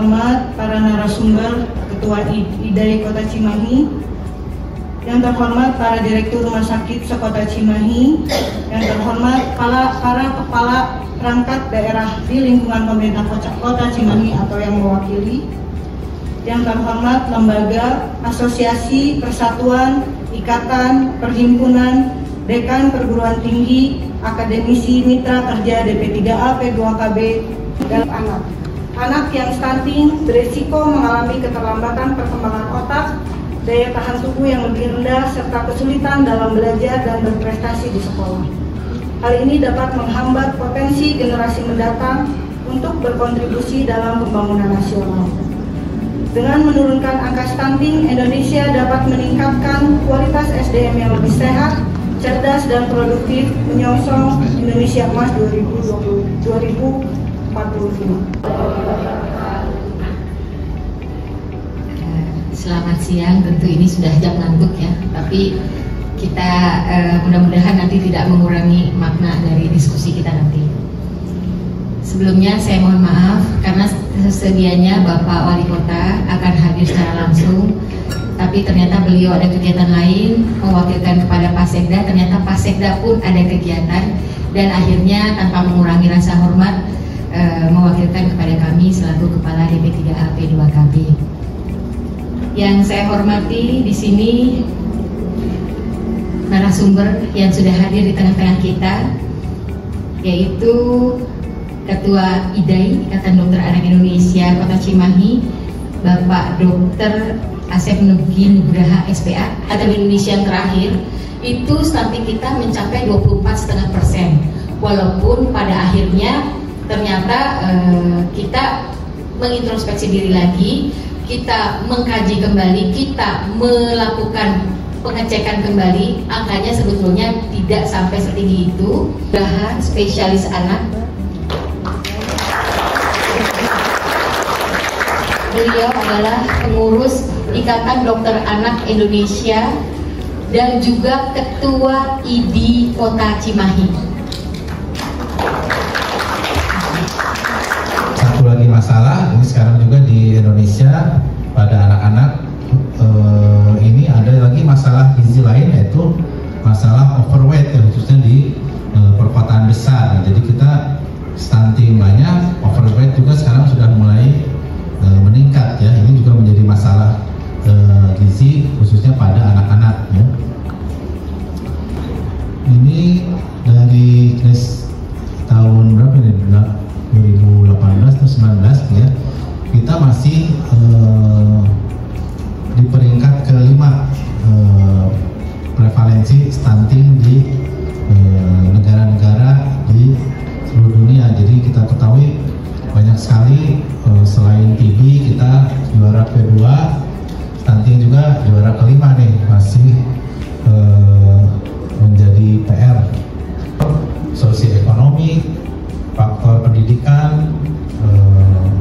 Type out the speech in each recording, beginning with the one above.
terhormat para narasumber, Ketua IDAI Kota Cimahi, yang terhormat para Direktur Rumah Sakit Sekota Cimahi, yang terhormat para kepala perangkat daerah di lingkungan pemerintah Kota Cimahi atau yang mewakili, yang terhormat lembaga, asosiasi, persatuan, ikatan, perhimpunan, dekan perguruan tinggi, akademisi, mitra kerja DP3A, P2KB, dan anak yang stunting berisiko mengalami keterlambatan perkembangan otak, daya tahan tubuh yang lebih rendah, serta kesulitan dalam belajar dan berprestasi di sekolah. Hal ini dapat menghambat potensi generasi mendatang untuk berkontribusi dalam pembangunan nasional. Dengan menurunkan angka stunting, Indonesia dapat meningkatkan kualitas SDM yang lebih sehat, cerdas dan produktif, menyongsong Indonesia Emas 2045. Selamat siang, tentu ini sudah jam ngantuk ya, tapi kita mudah-mudahan nanti tidak mengurangi makna dari diskusi kita nanti. Sebelumnya saya mohon maaf karena sedianya Bapak Wali Kota akan hadir secara langsung, tapi ternyata beliau ada kegiatan lain mewakilkan kepada Pak Sekda. Ternyata Pak Sekda pun ada kegiatan dan akhirnya tanpa mengurangi rasa hormat mewakilkan kepada kami selaku Kepala DP3A P2KB. Yang saya hormati di sini narasumber yang sudah hadir di tengah-tengah kita, yaitu Ketua IDAI Ikatan Dokter Anak Indonesia Kota Cimahi, Bapak Dr. Asep Nugraha SPA. Ikatan Indonesia yang terakhir itu stunting kita mencapai 24,5%, walaupun pada akhirnya ternyata kita mengintrospeksi diri lagi, kita mengkaji kembali, kita melakukan pengecekan kembali, angkanya sebetulnya tidak sampai setinggi itu. Bahan spesialis anak, beliau adalah pengurus Ikatan Dokter Anak Indonesia dan juga Ketua ID Kota Cimahi. Satu lagi masalah ini sekarang juga di Indonesia pada anak-anak, ini ada lagi masalah gizi lain, yaitu masalah overweight ya, khususnya di perkotaan besar. Jadi kita stunting banyak, overweight juga sekarang sudah mulai meningkat ya. Ini juga menjadi masalah gizi khususnya pada anak-anak ya. Ini dari tahun berapa ini? 2018 atau 19 ya. Kita masih di peringkat kelima prevalensi stunting di negara-negara di seluruh dunia. Jadi kita ketahui banyak sekali, selain TB kita juara P2, stunting juga juara kelima nih, masih menjadi PR. Sosioekonomi, faktor pendidikan,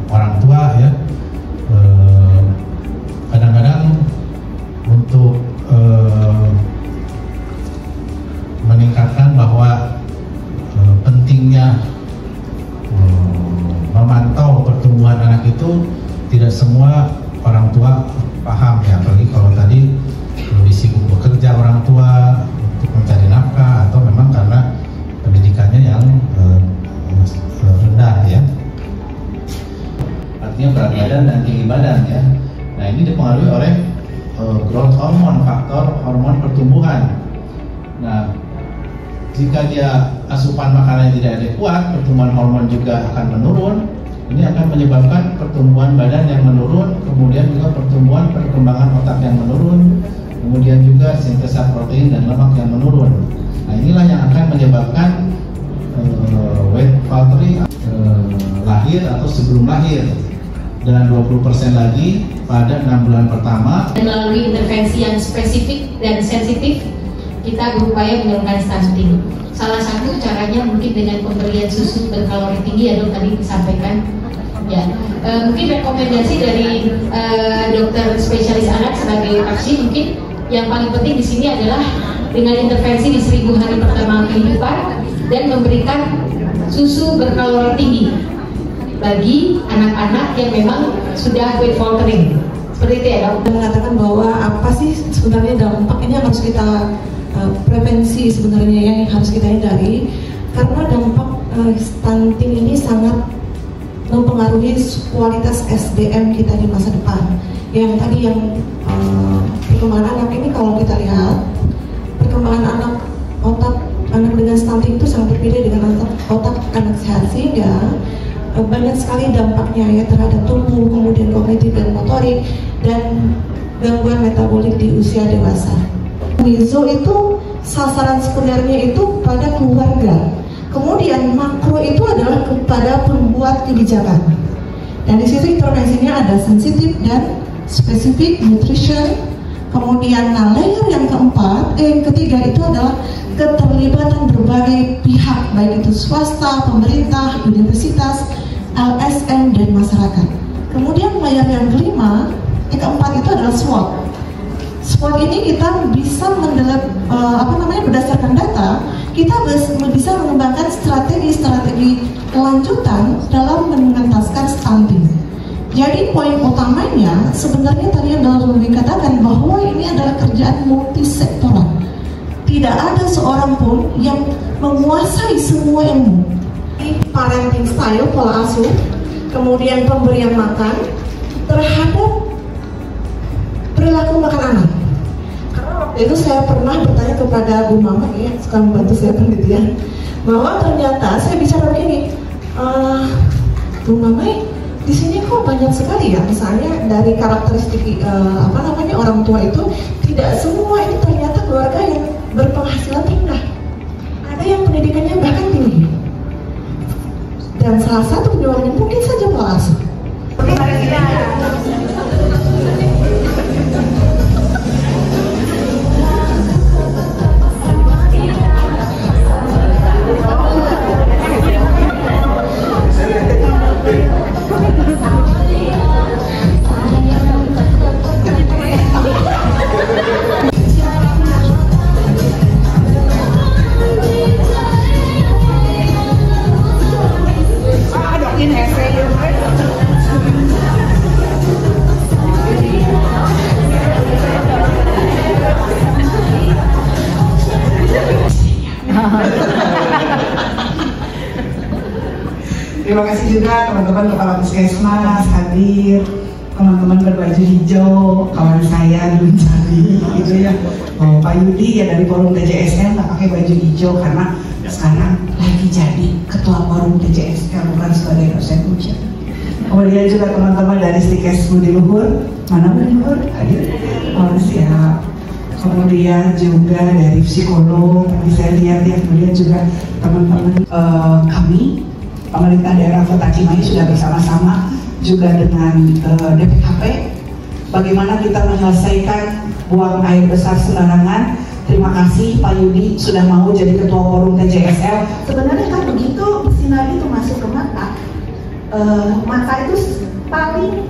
orang tua ya, kadang-kadang untuk meningkatkan bahwa pentingnya memantau pertumbuhan anak itu tidak semua orang tua paham ya, apalagi kalau tadi lebih sibuk bekerja orang tua untuk mencari nafkah atau memang karena pendidikannya yang rendah ya. Artinya berat badan dan tinggi badan ya. Nah ini dipengaruhi oleh growth hormone, faktor hormon pertumbuhan. Nah jika dia asupan makanan yang tidak adekuat, pertumbuhan hormon juga akan menurun. Ini akan menyebabkan pertumbuhan badan yang menurun, kemudian juga pertumbuhan perkembangan otak yang menurun, kemudian juga sintesa protein dan lemak yang menurun. Nah inilah yang akan menyebabkan weight faltering, lahir atau sebelum lahir, dan 20% lagi pada 6 bulan pertama. Melalui intervensi yang spesifik dan sensitif, kita berupaya menurunkan stunting. Salah satu caranya mungkin dengan pemberian susu berkalori tinggi, ya dok tadi disampaikan. Ya, mungkin rekomendasi dari dokter spesialis anak sebagai vaksin, mungkin yang paling penting di sini adalah dengan intervensi di 1000 hari pertama kehidupan dan memberikan susu berkalori tinggi. bagi anak-anak yang memang sudah kulit faltering. Seperti itu ya, Dok? Mengatakan bahwa apa sih sebenarnya dampak ini yang harus kita prevensi sebenarnya yang harus kita hindari, karena dampak stunting ini sangat mempengaruhi kualitas SDM kita di masa depan. Yang tadi perkembangan anak ini, kalau kita lihat perkembangan otak anak dengan stunting itu sangat berbeda dengan otak anak sehat, sehingga banyak sekali dampaknya ya terhadap tumbuh, kemudian kognitif dan motorik, dan gangguan metabolik di usia dewasa. Mizo itu sasaran sebenarnya itu pada keluarga, kemudian makro itu adalah kepada pembuat kebijakan. Dan di situ intervensinya ada sensitif dan spesifik nutrition. Kemudian layer yang ketiga itu adalah keterlibatan berbagai pihak, baik itu swasta, pemerintah, universitas, LSM, dan masyarakat. Kemudian layer yang keempat itu adalah SWOT. SWOT ini kita bisa berdasarkan data, kita bisa mengembangkan strategi lanjutan dalam mengentaskan stunting. Jadi poin utamanya sebenarnya tadi yang dalam dikatakan bahwa ini adalah kerjaan multisektoral. Tidak ada seorang pun yang menguasai semua ilmu. Parenting style, pola asuh, kemudian pemberian makan terhadap perilaku makan anak. Karena waktu itu saya pernah bertanya kepada Bu Mama, ya, suka membantu saya penelitian, bahwa ternyata saya bicara begini, Bu Mama, di sini kok banyak sekali ya, misalnya dari karakteristik orang tua itu tidak semua itu ternyata keluarga yang berpenghasilan rendah. Ada yang pendidikannya bahkan tinggi. Dan salah satu penyebabnya mungkin saja pola asuh. Terima kasih juga teman-teman Kepala Puskesmas hadir, teman-teman berbaju hijau, kawan saya Dun Cari, gitu ya. Pak Yudi ya dari Forum TJSL nggak pakai baju hijau karena sekarang lagi jadi Ketua Forum TJSL, bukan sebagai dosen ujian. Kemudian juga teman-teman dari Stikes Budi Luhur, mana Budi Luhur? Hadir. Oh, siap. Kemudian juga dari psikolog, tadi saya lihat ya, kemudian juga teman-teman kami pemerintah daerah Kota Cimahi sudah bersama-sama juga dengan DPKP bagaimana kita menyelesaikan buang air besar sembarangan. Terima kasih Pak Yudi sudah mau jadi Ketua Forum TJSL. Sebenarnya kan begitu sinar itu masuk ke mata itu paling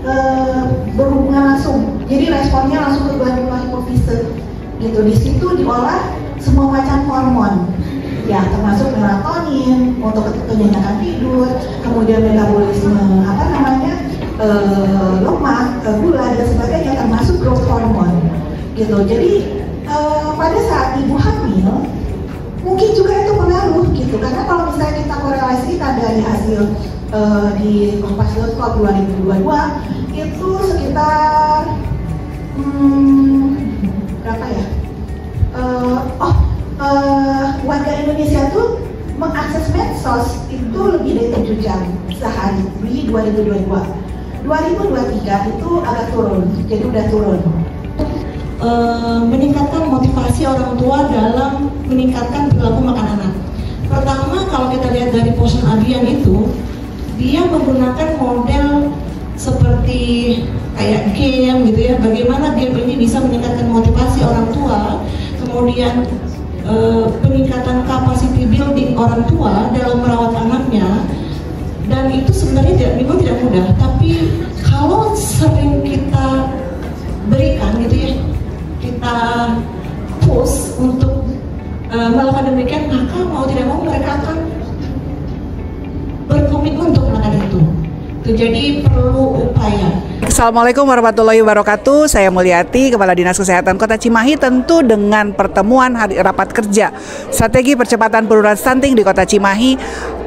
berhubungan langsung, jadi responnya langsung ke glandular hipofise gitu. Di situ diolah semua macam hormon ya, termasuk melatonin untuk kenyenyakan tidur, kemudian metabolisme lemak, gula dan sebagainya, termasuk growth hormone gitu. Jadi pada saat ibu hamil mungkin juga itu pengaruh gitu, karena kalau misalnya kita korelasikan dari hasil di Kompas.com 2022 itu sekitar berapa ya? Warga Indonesia tuh mengakses medsos itu lebih dari 7 jam sehari di 2022. 2023 itu agak turun, jadi udah turun. Meningkatkan motivasi orang tua dalam meningkatkan perilaku makan anak. Pertama, kalau kita lihat dari Potion Adrian itu, dia menggunakan model seperti kayak game gitu ya, bagaimana game ini bisa meningkatkan motivasi orang tua, kemudian peningkatan capacity building orang tua dalam merawat anaknya. Dan itu sebenarnya tidak mudah, tapi kalau sering kita berikan gitu ya, kita push untuk melakukan demikian, maka mau tidak mau mereka akan berkomitmen untuk melakukan itu. Jadi perlu upaya. Assalamualaikum warahmatullahi wabarakatuh. Saya Mulyati, Kepala Dinas Kesehatan Kota Cimahi, tentu dengan pertemuan rapat kerja strategi percepatan penurunan stunting di Kota Cimahi.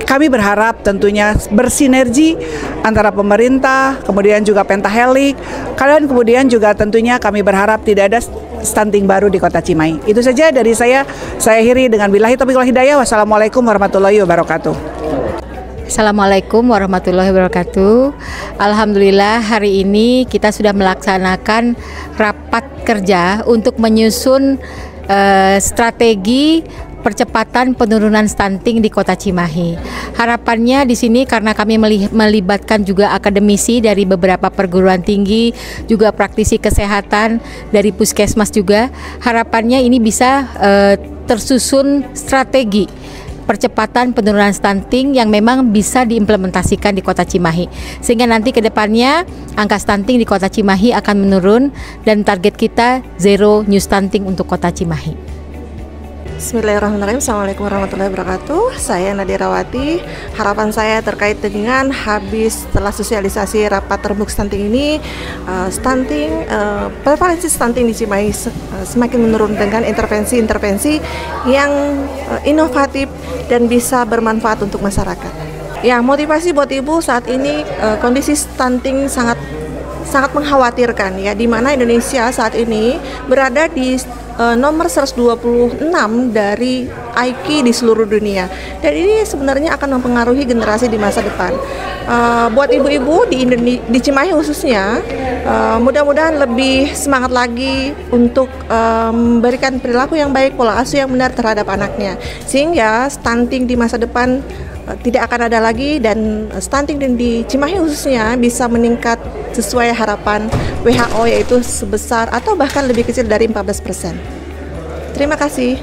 Kami berharap tentunya bersinergi antara pemerintah, kemudian juga Pentahelix, dan kemudian juga tentunya kami berharap tidak ada stunting baru di Kota Cimahi. Itu saja dari saya akhiri dengan billahi taufiq wal hidayah. Wassalamualaikum warahmatullahi wabarakatuh. Assalamualaikum warahmatullahi wabarakatuh. Alhamdulillah hari ini kita sudah melaksanakan rapat kerja untuk menyusun strategi percepatan penurunan stunting di Kota Cimahi. Harapannya di sini karena kami melibatkan juga akademisi dari beberapa perguruan tinggi, juga praktisi kesehatan dari puskesmas juga. Harapannya ini bisa tersusun strategi percepatan penurunan stunting yang memang bisa diimplementasikan di Kota Cimahi, sehingga nanti ke depannya angka stunting di Kota Cimahi akan menurun dan target kita zero new stunting untuk Kota Cimahi. Bismillahirrahmanirrahim. Assalamualaikum warahmatullahi wabarakatuh. Saya Nadirawati. Harapan saya terkait dengan habis setelah sosialisasi rapat terbuka stunting ini, prevalensi stunting di Cimahi semakin menurun dengan intervensi-intervensi yang inovatif dan bisa bermanfaat untuk masyarakat. Ya, motivasi buat ibu saat ini kondisi stunting sangat mengkhawatirkan ya, di mana Indonesia saat ini berada di nomor 126 dari IQ di seluruh dunia, dan ini sebenarnya akan mempengaruhi generasi di masa depan. Buat ibu-ibu di Cimahi khususnya, mudah-mudahan lebih semangat lagi untuk memberikan perilaku yang baik, pola asuh yang benar terhadap anaknya, sehingga stunting di masa depan tidak akan ada lagi, dan stunting di Cimahi khususnya bisa meningkat sesuai harapan WHO, yaitu sebesar atau bahkan lebih kecil dari 14%. Terima kasih.